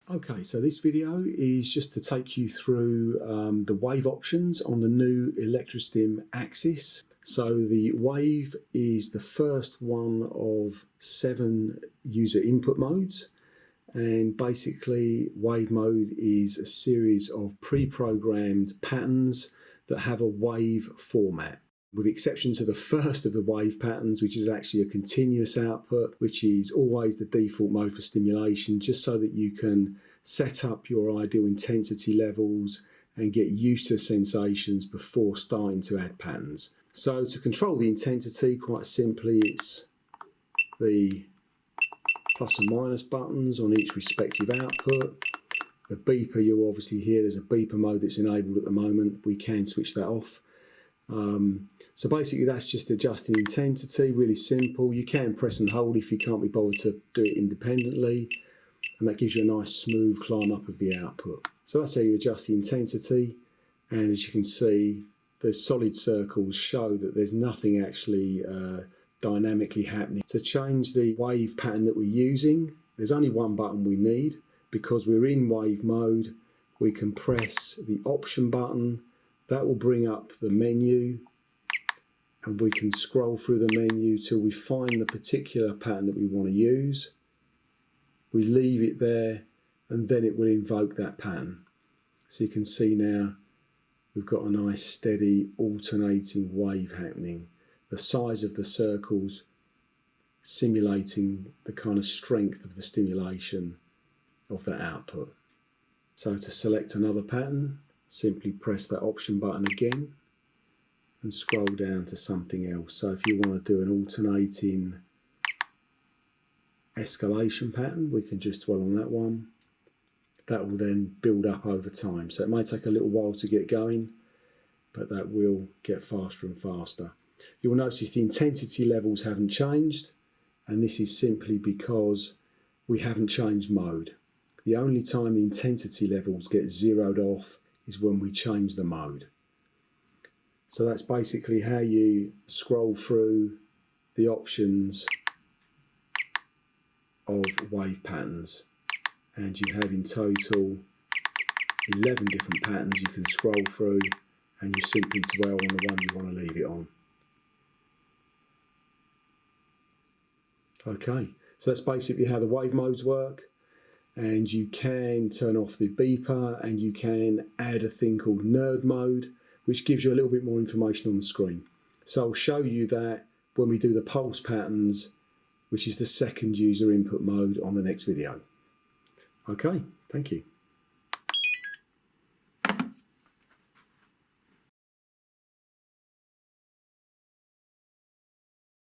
Okay, so this video is just to take you through the wave options on the new ElectraStim AXIS. So the wave is the first one of 7 user input modes, and basically wave mode is a series of pre-programmed patterns that have a wave format, with exception to the first of the wave patterns, which is actually a continuous output, which is always the default mode for stimulation, just so that you can set up your ideal intensity levels and get used to sensations before starting to add patterns. So to control the intensity, quite simply, it's the plus and minus buttons on each respective output. The beeper, you'll obviously hear there's a beeper mode that's enabled at the moment. We can switch that off. So basically that's just adjusting intensity, really simple. You can press and hold if you can't be bothered to do it independently, and that gives you a nice smooth climb up of the output. So that's how you adjust the intensity, and as you can see, the solid circles show that there's nothing actually dynamically happening. To change the wave pattern that we're using, there's only one button we need. Because we're in wave mode, we can press the option button. That will bring up the menu, and we can scroll through the menu till we find the particular pattern that we want to use. We leave it there, and then it will invoke that pattern. So you can see now we've got a nice steady alternating wave happening. The size of the circles simulating the kind of strength of the stimulation of that output. So to select another pattern, simply press that option button again and scroll down to something else. So if you want to do an alternating escalation pattern, we can just dwell on that one. That will then build up over time. So it may take a little while to get going, but that will get faster and faster. You'll notice the intensity levels haven't changed, and this is simply because we haven't changed mode. The only time the intensity levels get zeroed off is when we change the mode. So that's basically how you scroll through the options of wave patterns. And you have in total 11 different patterns you can scroll through, and you simply dwell on the one you want to leave it on. Okay, so that's basically how the wave modes work. And you can turn off the beeper, and you can add a thing called nerd mode, which gives you a little bit more information on the screen. So I'll show you that when we do the pulse patterns, which is the second user input mode, on the next video. Okay, thank you.